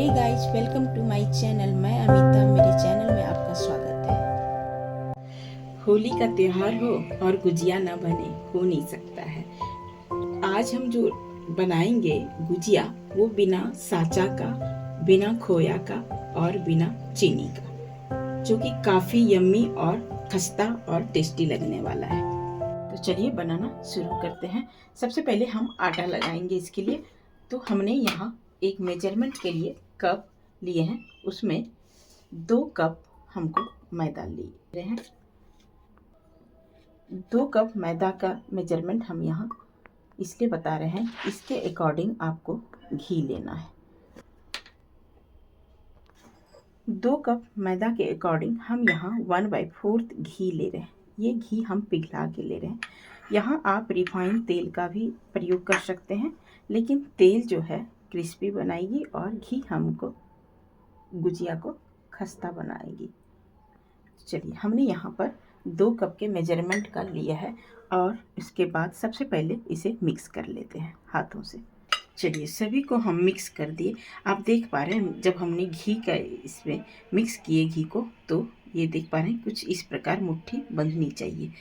Hey guys, welcome to my channel. मैं अमिता, मेरे channel में आपका स्वागत है। होली का त्योहार हो और गुजिया ना बने हो नहीं सकता है। आज हम जो बनाएंगे गुजिया, वो बिना साचा का, बिना खोया का और बिना चीनी का, जो कि काफी यम्मी और खस्ता और टेस्टी लगने वाला है। तो चलिए बनाना शुरू करते हैं। सबसे पहले हम आटा लगाएंगे इसके लिए। तो हमने यहाँ एक मेजरमेंट के लिए कप लिए हैं, उसमें 2 कप हमको मैदा ले रहे हैं। 2 कप मैदा का मेजरमेंट हम यहाँ इसलिए बता रहे हैं, इसके अकॉर्डिंग आपको घी लेना है। 2 कप मैदा के अकॉर्डिंग हम यहाँ 1/4 घी ले रहे हैं। ये घी हम पिघला के ले रहे हैं। यहाँ आप रिफाइंड तेल का भी प्रयोग कर सकते हैं, लेकिन तेल जो है क्रिस्पी बनाएगी और घी हमको गुजिया को खस्ता बनाएगी। चलिए, हमने यहाँ पर 2 कप के मेजरमेंट का लिया है और इसके बाद सबसे पहले इसे मिक्स कर लेते हैं हाथों से। चलिए, सभी को हम मिक्स कर दिए। आप देख पा रहे हैं, जब हमने घी का इसमें मिक्स किए घी को, तो ये देख पा रहे हैं कुछ इस प्रकार मुट्ठी बंधनी चाहिए,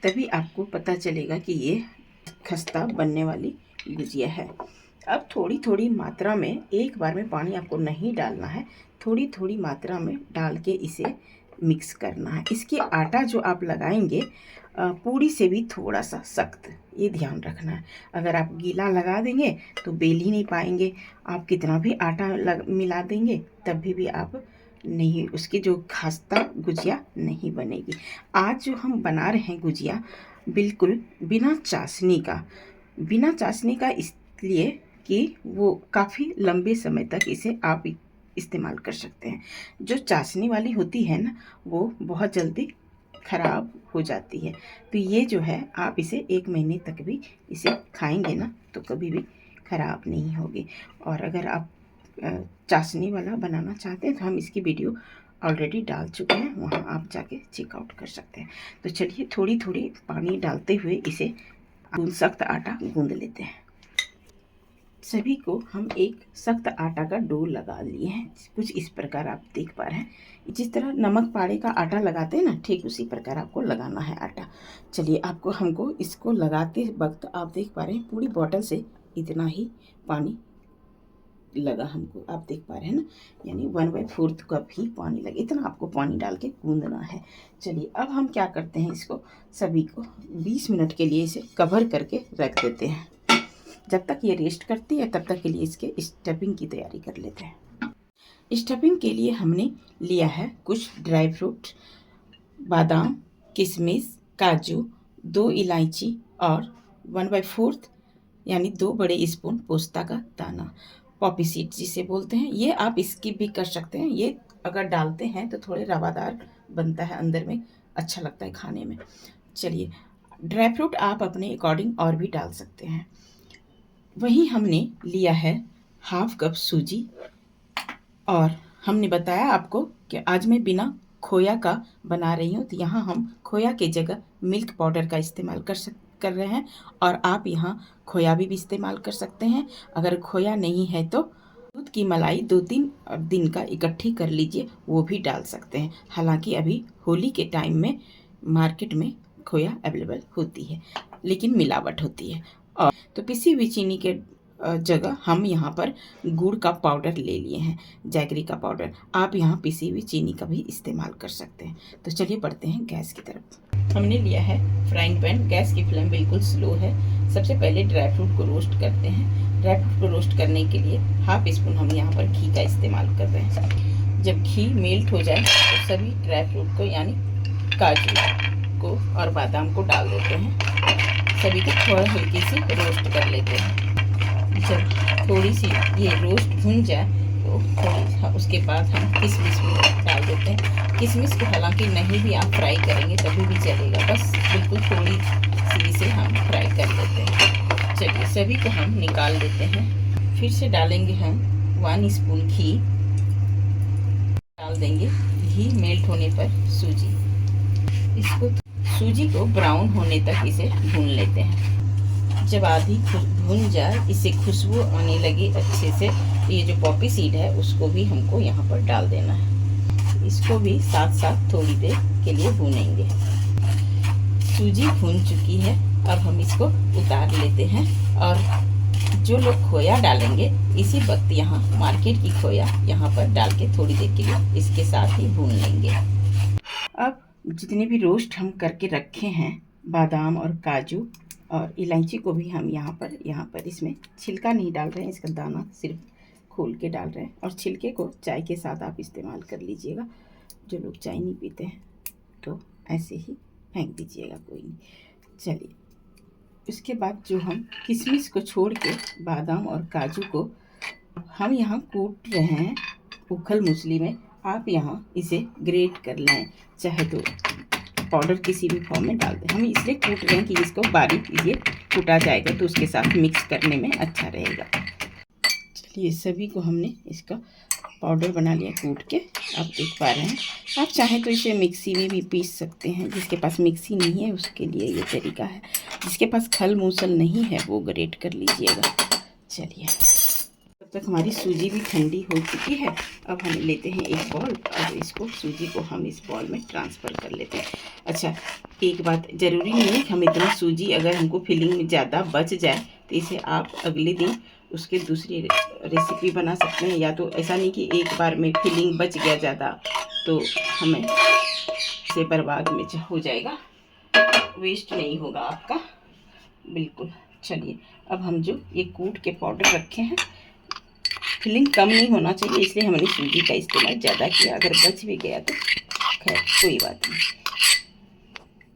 तभी आपको पता चलेगा कि ये खस्ता बनने वाली गुजिया है। अब थोड़ी थोड़ी मात्रा में, एक बार में पानी आपको नहीं डालना है, थोड़ी थोड़ी मात्रा में डाल के इसे मिक्स करना है। इसके आटा जो आप लगाएंगे पूड़ी से भी थोड़ा सा सख्त, ये ध्यान रखना है। अगर आप गीला लगा देंगे तो बेल ही नहीं पाएंगे। आप कितना भी आटा मिला देंगे तब भी आप नहीं, उसकी जो खस्ता गुजिया नहीं बनेगी। आज जो हम बना रहे हैं गुजिया, बिल्कुल बिना चाशनी का। बिना चाशनी का इसलिए कि वो काफ़ी लंबे समय तक इसे आप इस्तेमाल कर सकते हैं। जो चाशनी वाली होती है ना, वो बहुत जल्दी ख़राब हो जाती है। तो ये जो है, आप इसे 1 महीने तक भी इसे खाएंगे ना, तो कभी भी ख़राब नहीं होगी। और अगर आप चाशनी वाला बनाना चाहते हैं तो हम इसकी वीडियो ऑलरेडी डाल चुके हैं, वहाँ आप जाके चेकआउट कर सकते हैं। तो चलिए, थोड़ी थोड़ी पानी डालते हुए इसे सख्त आटा गूंद लेते हैं। सभी को हम एक सख्त आटा का डो लगा लिए हैं, कुछ इस प्रकार आप देख पा रहे हैं। जिस तरह नमक पाड़े का आटा लगाते हैं ना, ठीक उसी प्रकार आपको लगाना है आटा। चलिए, हमको इसको लगाते वक्त आप देख पा रहे हैं पूरी बॉटल से इतना ही पानी लगा हमको, आप देख पा रहे हैं ना, यानी 1/4 कप ही पानी लगे। इतना आपको पानी डाल के गूंदना है। चलिए, अब हम क्या करते हैं, इसको सभी को 20 मिनट के लिए इसे कवर करके रख देते हैं। जब तक ये रेस्ट करती है तब तक के लिए इसके स्टफिंग की तैयारी कर लेते हैं। स्टफिंग के लिए हमने लिया है कुछ ड्राई फ्रूट, बादाम, किशमिश, काजू, 2 इलायची और 1/4 यानी 2 बड़े स्पून पोस्ता का दाना, पॉपी सीड जिसे बोलते हैं। ये आप स्किप भी कर सकते हैं। ये अगर डालते हैं तो थोड़े रवादार बनता है, अंदर में अच्छा लगता है खाने में। चलिए, ड्राई फ्रूट आप अपने अकॉर्डिंग और भी डाल सकते हैं। वहीं हमने लिया है 1/2 कप सूजी, और हमने बताया आपको कि आज मैं बिना खोया का बना रही हूँ, तो यहाँ हम खोया के जगह मिल्क पाउडर का इस्तेमाल कर रहे हैं। और आप यहाँ खोया भी इस्तेमाल कर सकते हैं। अगर खोया नहीं है तो दूध की मलाई 2-3 दिन का इकट्ठी कर लीजिए, वो भी डाल सकते हैं। हालांकि अभी होली के टाइम में मार्केट में खोया अवेलेबल होती है, लेकिन मिलावट होती है। और तो पिसी हुई चीनी के जगह हम यहाँ पर गुड़ का पाउडर ले लिए हैं, जैगरी का पाउडर। आप यहाँ पिसी हुई चीनी का भी इस्तेमाल कर सकते हैं। तो चलिए बढ़ते हैं गैस की तरफ। हमने लिया है फ्राइंग पैन, गैस की फ्लेम बिल्कुल स्लो है। सबसे पहले ड्राई फ्रूट को रोस्ट करते हैं। ड्राई फ्रूट को रोस्ट करने के लिए 1/2 स्पून हम यहाँ पर घी का इस्तेमाल कर रहे हैं। जब घी मेल्ट हो जाए तो सभी ड्राई फ्रूट को, यानी काजू को और बादाम को डाल देते हैं। सभी को थोड़ा हल्की सी रोस्ट कर लेते हैं। जब थोड़ी सी ये रोस्ट भुन जाए तो उसके बाद हम किशमिश भी डाल देते हैं। किशमिश को हालांकि नहीं भी आप फ्राई करेंगे तभी भी चलेगा, बस बिल्कुल थोड़ी सी से हम फ्राई कर लेते हैं। चलिए, सभी को हम निकाल देते हैं। फिर से डालेंगे हम 1 स्पून घी, डाल देंगे घी। मेल्ट होने पर सूजी को ब्राउन होने तक इसे भून लेते हैं। जब आधी भुन जाए, इसे खुशबू आने लगे अच्छे से, ये जो पॉपी सीड है उसको भी हमको यहाँ पर डाल देना है। इसको भी साथ साथ थोड़ी देर के लिए भूनेंगे। सूजी भून चुकी है, अब हम इसको उतार लेते हैं। और जो लोग खोया डालेंगे, इसी वक्त यहाँ मार्केट की खोया यहाँ पर डाल के थोड़ी देर के लिए इसके साथ ही भून लेंगे। अब जितने भी रोस्ट हम करके रखे हैं, बादाम और काजू और इलायची को भी हम यहाँ पर इसमें छिलका नहीं डाल रहे हैं, इसका दाना सिर्फ खोल के डाल रहे हैं। और छिलके को चाय के साथ आप इस्तेमाल कर लीजिएगा। जो लोग चाय नहीं पीते हैं तो ऐसे ही फेंक दीजिएगा, कोई नहीं। चलिए, उसके बाद जो हम किशमिश को छोड़ के बादाम और काजू को हम यहाँ कूट रहे हैं उखल मूसली में। आप यहाँ इसे ग्रेट कर लें, चाहे तो पाउडर किसी भी फॉर्म में डाल दें। हम इसलिए कूट रहे हैं कि इसको बारीक ये कूटा जाएगा तो उसके साथ मिक्स करने में अच्छा रहेगा। चलिए, सभी को हमने इसका पाउडर बना लिया कूट के, आप देख पा रहे हैं। आप चाहें तो इसे मिक्सी में भी पीस सकते हैं। जिसके पास मिक्सी नहीं है उसके लिए ये तरीका है। जिसके पास खल मूसल नहीं है वो ग्रेट कर लीजिएगा। चलिए, तब तक हमारी सूजी भी ठंडी हो चुकी है। अब हम लेते हैं एक बॉल और इसको सूजी को हम इस बॉल में ट्रांसफ़र कर लेते हैं। अच्छा, एक बात, ज़रूरी नहीं है कि हम इतना सूजी अगर हमको फिलिंग में ज़्यादा बच जाए तो इसे आप अगले दिन उसके दूसरी रेसिपी बना सकते हैं। या तो ऐसा नहीं कि एक बार में फिलिंग बच गया ज़्यादा तो हमें इसे बर्बाद में हो जाएगा, वेस्ट नहीं होगा आपका बिल्कुल। चलिए, अब हम जो ये कूट के पाउडर रखे हैं, फिलिंग कम नहीं होना चाहिए, इसलिए हमने सूजी का इस्तेमाल ज़्यादा किया। अगर बच भी गया तो खैर कोई बात नहीं।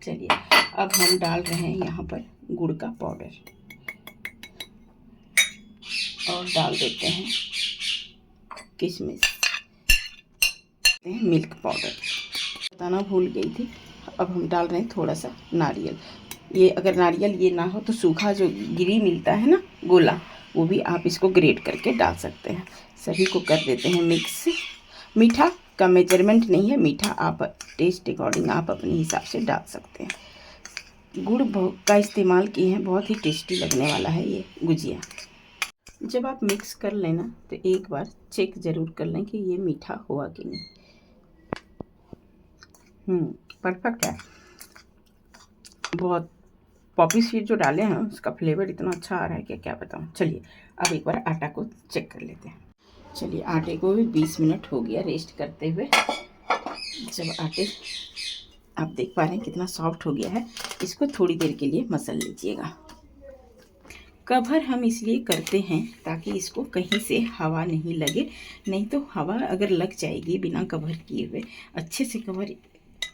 चलिए, अब हम डाल रहे हैं यहाँ पर गुड़ का पाउडर और डाल देते हैं किशमिश, मिल्क पाउडर बताना भूल गई थी। अब हम डाल रहे हैं थोड़ा सा नारियल। ये अगर नारियल ये ना हो तो सूखा जो गिरी मिलता है ना गोला, वो भी आप इसको ग्रेट करके डाल सकते हैं। सभी को कर देते हैं मिक्स। मीठा का मेजरमेंट नहीं है, मीठा आप टेस्ट अकॉर्डिंग आप अपने हिसाब से डाल सकते हैं। गुड़ का इस्तेमाल किए हैं, बहुत ही टेस्टी लगने वाला है ये गुजिया। जब आप मिक्स कर लेना तो एक बार चेक ज़रूर कर लें कि ये मीठा हुआ कि नहीं। परफेक्ट है। बहुत पॉपी सीड जो डाले हैं उसका फ्लेवर इतना अच्छा आ रहा है कि क्या बताऊँ। चलिए, अब एक बार आटा को चेक कर लेते हैं। चलिए, आटे को भी 20 मिनट हो गया रेस्ट करते हुए। जब आटे आप देख पा रहे हैं कितना सॉफ्ट हो गया है, इसको थोड़ी देर के लिए मसल लीजिएगा। कवर हम इसलिए करते हैं ताकि इसको कहीं से हवा नहीं लगे, नहीं तो हवा अगर लग जाएगी बिना कवर किए हुए। अच्छे से कवर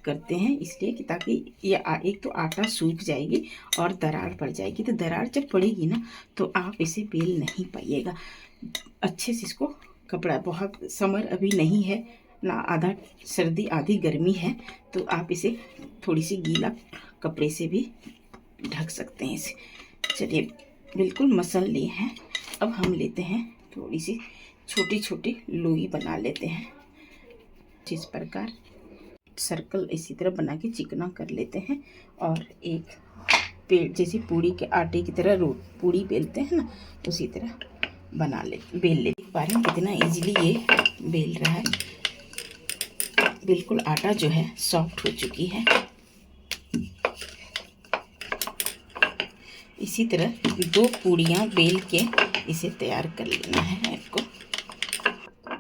करते हैं इसलिए कि ताकि ये एक तो आटा सूख जाएगी और दरार पड़ जाएगी। तो दरार जब पड़ेगी ना तो आप इसे बेल नहीं पाइएगा अच्छे से। इसको कपड़ा, बहुत समर अभी नहीं है ना, आधा सर्दी आधी गर्मी है, तो आप इसे थोड़ी सी गीला कपड़े से भी ढक सकते हैं इसे। चलिए, बिल्कुल मसल लिए हैं। अब हम लेते हैं थोड़ी सी छोटी छोटी लोई बना लेते हैं। इस प्रकार सर्कल इसी तरह बना के चिकना कर लेते हैं और एक पेड़ जैसे पूड़ी के आटे की तरह पूड़ी बेलते हैं ना, उसी तरह बना ले बेल ले पा रहे हैं कितना इजीली ये बेल रहा है। बिल्कुल आटा जो है सॉफ्ट हो चुकी है। इसी तरह 2 पूड़ियाँ बेल के इसे तैयार कर लेना है आपको।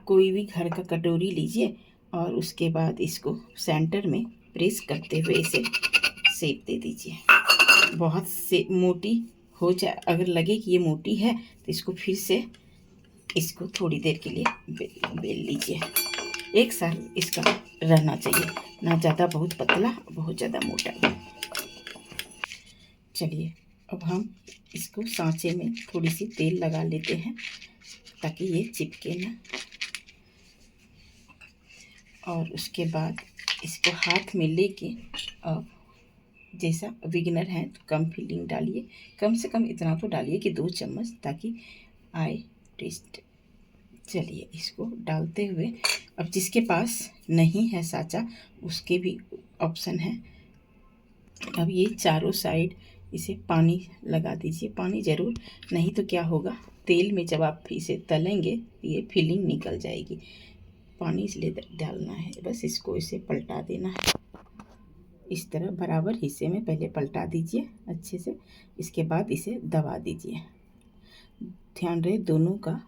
कोई भी घर का कटोरी लीजिए और उसके बाद इसको सेंटर में प्रेस करते हुए इसे शेप दे दीजिए। बहुत से मोटी हो जाए, अगर लगे कि ये मोटी है तो इसको फिर से इसको थोड़ी देर के लिए बेल लीजिए। एक साथ इसका रहना चाहिए, ना ज़्यादा बहुत पतला बहुत ज़्यादा मोटा। चलिए, अब हम इसको सांचे में थोड़ी सी तेल लगा लेते हैं ताकि ये चिपके ना। और उसके बाद इसको हाथ में लेके और जैसा बिगिनर है तो कम फिलिंग डालिए, कम से कम इतना तो डालिए कि 2 चम्मच ताकि आए टेस्ट। चलिए, इसको डालते हुए अब जिसके पास नहीं है साँचा उसके भी ऑप्शन है। अब ये चारों साइड इसे पानी लगा दीजिए, पानी ज़रूर, नहीं तो क्या होगा, तेल में जब आप इसे तलेंगे ये फिलिंग निकल जाएगी। पानी इसलिए डालना है, बस इसको इसे पलटा देना है। इस तरह बराबर हिस्से में पहले पलटा दीजिए अच्छे से, इसके बाद इसे दबा दीजिए। ध्यान रहे दोनों का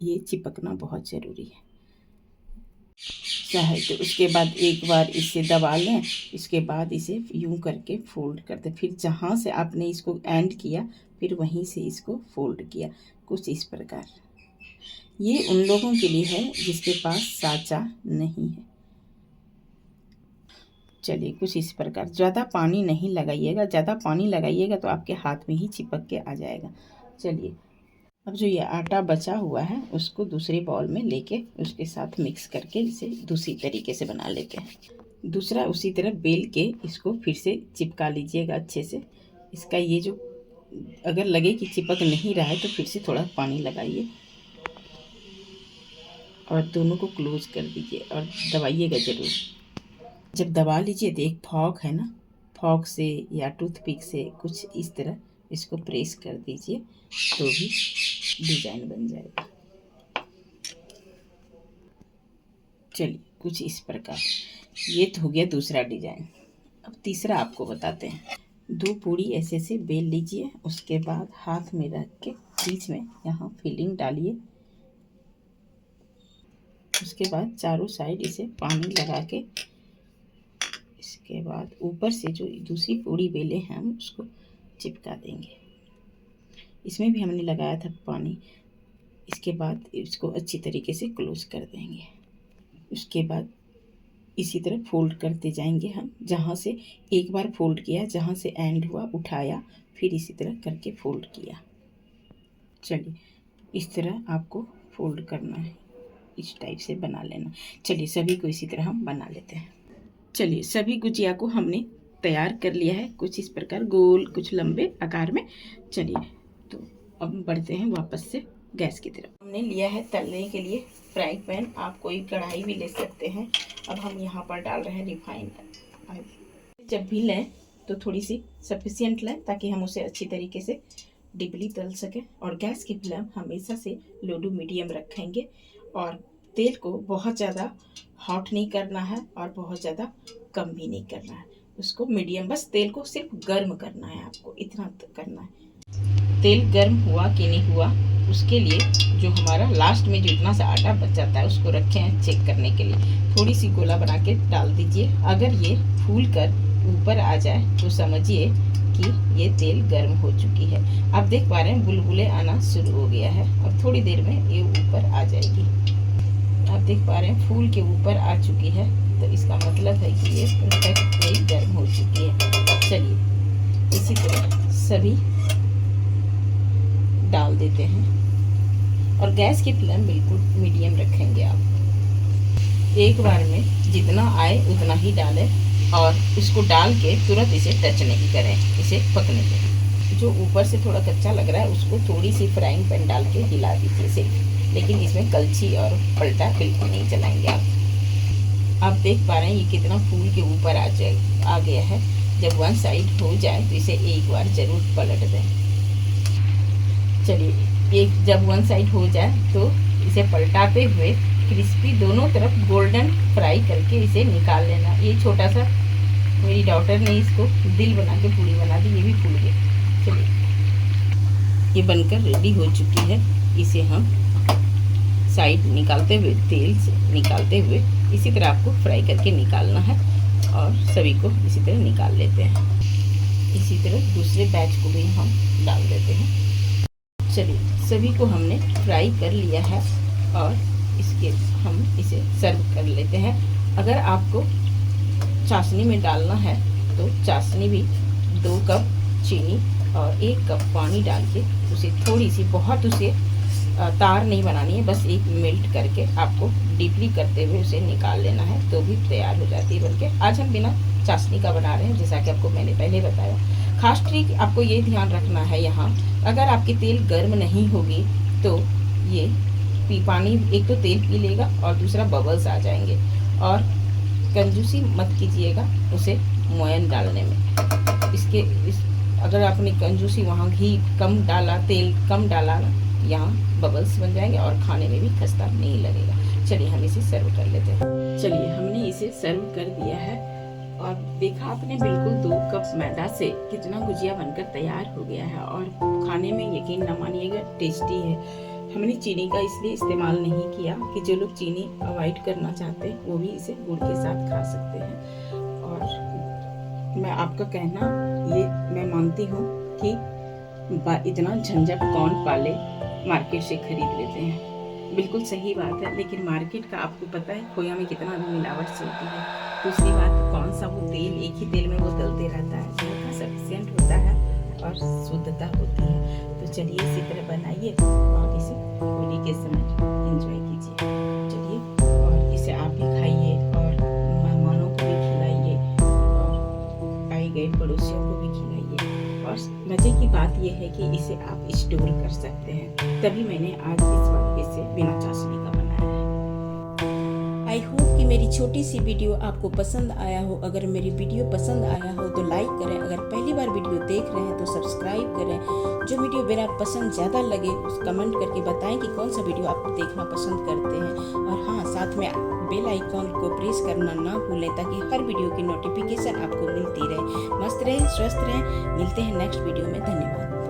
ये चिपकना बहुत ज़रूरी है। चाहे तो उसके बाद एक बार इसे दबा लें, इसके बाद इसे यूं करके फोल्ड कर दें। फिर जहाँ से आपने इसको एंड किया फिर वहीं से इसको फोल्ड किया, कुछ इस प्रकार। ये उन लोगों के लिए है जिसके पास साँचा नहीं है। चलिए कुछ इस प्रकार, ज़्यादा पानी नहीं लगाइएगा, ज़्यादा पानी लगाइएगा तो आपके हाथ में ही चिपक के आ जाएगा। चलिए अब जो ये आटा बचा हुआ है उसको दूसरे बाउल में लेके उसके साथ मिक्स करके इसे दूसरी तरीके से बना लेते हैं। दूसरा उसी तरह बेल के इसको फिर से चिपका लीजिएगा अच्छे से। इसका ये जो अगर लगे कि चिपक नहीं रहा है तो फिर से थोड़ा पानी लगाइए और दोनों को क्लोज कर दीजिए और दबाइएगा ज़रूर। जब दबा लीजिए तो एक फॉक है ना, फॉक से या टूथपिक से कुछ इस तरह इसको प्रेस कर दीजिए तो भी डिज़ाइन बन जाएगा। चलिए कुछ इस प्रकार, ये तो हो गया दूसरा डिज़ाइन। अब तीसरा आपको बताते हैं। 2 पूरी ऐसे से बेल लीजिए, उसके बाद हाथ में रख के बीच में यहाँ फिलिंग डालिए। उसके बाद चारों साइड इसे पानी लगा के, इसके बाद ऊपर से जो दूसरी पूरी बेले हैं हम उसको चिपका देंगे। इसमें भी हमने लगाया था पानी। इसके बाद इसको अच्छी तरीके से क्लोज कर देंगे। उसके बाद इसी तरह फोल्ड करते जाएंगे हम, जहाँ से एक बार फोल्ड किया, जहाँ से एंड हुआ उठाया, फिर इसी तरह करके फोल्ड किया। चलिए इस तरह आपको फोल्ड करना है, इस टाइप से बना लेना। चलिए सभी को इसी तरह हम बना लेते हैं। चलिए सभी गुजिया को हमने तैयार कर लिया है, कुछ इस प्रकार गोल, कुछ लंबे आकार में। चलिए तो अब बढ़ते हैं वापस से गैस की तरफ। हमने लिया है तलने के लिए फ्राइंग पैन, आप कोई कढ़ाई भी ले सकते हैं। अब हम यहाँ पर डाल रहे हैं रिफाइंड ऑयल। जब भी लें तो थोड़ी सी सफिशिएंट लें ताकि हम उसे अच्छी तरीके से डीपली तल सकें। और गैस की फ्लेम हमेशा से लो टू मीडियम रखेंगे और तेल को बहुत ज़्यादा हॉट नहीं करना है और बहुत ज़्यादा कम भी नहीं करना है, उसको मीडियम, बस तेल को सिर्फ गर्म करना है, आपको इतना करना है। तेल गर्म हुआ कि नहीं हुआ उसके लिए जो हमारा लास्ट में जो इतना सा आटा बच जाता है उसको रखे हैं चेक करने के लिए। थोड़ी सी गोला बना के डाल दीजिए, अगर ये फूल कर ऊपर आ जाए तो समझिए कि ये तेल गर्म हो चुकी है। आप देख पा रहे हैं बुलबुले आना शुरू हो गया है, अब थोड़ी देर में ये ऊपर आ जाएगी। आप देख पा रहे हैं फूल के ऊपर आ चुकी है, तो इसका मतलब है कि ये परफेक्टली गर्म हो चुकी है। चलिए इसी तरह सभी डाल देते हैं और गैस की फ्लेम बिल्कुल मीडियम रखेंगे। आप एक बार में जितना आए उतना ही डालें और इसको डाल के तुरंत इसे टच नहीं करें, इसे पकने दें। जो ऊपर से थोड़ा कच्चा लग रहा है उसको थोड़ी सी फ्राइंग पैन डाल के हिला दीजिए सिर्फ, लेकिन इसमें कलछी और पलटा बिल्कुल नहीं चलाएंगे आप देख पा रहे हैं ये कितना फूल के ऊपर आ गया है। जब वन साइड हो जाए तो इसे एक बार ज़रूर पलट दें। चलिए एक जब वन साइड हो जाए तो इसे पलटाते हुए क्रिस्पी दोनों तरफ गोल्डन फ्राई करके इसे निकाल लेना। ये छोटा सा मेरी डॉटर ने इसको दिल बना के पूरी बना दी, ये भी फूल गई। चलिए ये बनकर रेडी हो चुकी है, इसे हम साइड निकालते हुए, तेल से निकालते हुए इसी तरह आपको फ्राई करके निकालना है और सभी को इसी तरह निकाल लेते हैं। इसी तरह दूसरे बैच को भी हम डाल देते हैं। चलिए सभी को हमने फ्राई कर लिया है और हम इसे सर्व कर लेते हैं। अगर आपको चाशनी में डालना है तो चाशनी भी 2 कप चीनी और 1 कप पानी डाल के उसे थोड़ी सी, बहुत उसे तार नहीं बनानी है, बस एक मेल्ट करके आपको डीपली करते हुए उसे निकाल लेना है तो भी तैयार हो जाती है बनके। आज हम बिना चाशनी का बना रहे हैं, जैसा कि आपको मैंने पहले बताया। खास ट्रिक आपको ये ध्यान रखना है यहाँ, अगर आपकी तेल गर्म नहीं होगी तो ये पानी एक तो तेल पी लेगा और दूसरा बबल्स आ जाएंगे। और कंजूसी मत कीजिएगा उसे मोयन डालने में। अगर आपने कंजूसी वहाँ घी कम डाला, तेल कम डाला, यहाँ बबल्स बन जाएंगे और खाने में भी खस्ता नहीं लगेगा। चलिए हम इसे सर्व कर लेते हैं। चलिए हमने इसे सर्व कर दिया है और देखा आपने बिल्कुल 2 कप मैदा से कितना गुजिया बनकर तैयार हो गया है और खाने में यकीन न मानिएगा टेस्टी है। हमने चीनी का इसलिए इस्तेमाल नहीं किया कि जो लोग चीनी अवॉइड करना चाहते हैं वो भी इसे गुड़ के साथ खा सकते हैं। और मैं आपका कहना ये मैं मानती हूँ कि इतना झंझट कौन पाले, मार्केट से खरीद लेते हैं। बिल्कुल सही बात है, लेकिन मार्केट का आपको पता है खोया में कितना भी मिलावट चलती है। दूसरी बात कौन सा वो तेल, एक ही तेल में वो तलते रहता है, जिनका सफिशिएंट होता है और शुद्धता होती है। तो चलिए इसी तरह बनाइए और इसे होली के समय एंजॉय कीजिए। चलिए और इसे आप भी खाइए और मेहमानों को भी खिलाइए और आए गए पड़ोसियों को भी खिलाइए। और मज़े की बात यह है कि इसे आप स्टोर कर सकते हैं, तभी मैंने आज इस बार इसे बिना चाशनी का बनाया है। आई होप कि मेरी छोटी सी वीडियो आपको पसंद आया हो। अगर मेरी वीडियो पसंद आया हो तो लाइक करें, अगर पहली बार वीडियो देख रहे हैं तो सब्सक्राइब करें। जो वीडियो मेरा पसंद ज़्यादा लगे उस कमेंट करके बताएं कि कौन सा वीडियो आप देखना पसंद करते हैं। और हाँ, साथ में बेल आइकॉन को प्रेस करना ना भूलें ताकि हर वीडियो की नोटिफिकेशन आपको मिलती रहे। मस्त रहें, स्वस्थ रहें। मिलते हैं नेक्स्ट वीडियो में। धन्यवाद।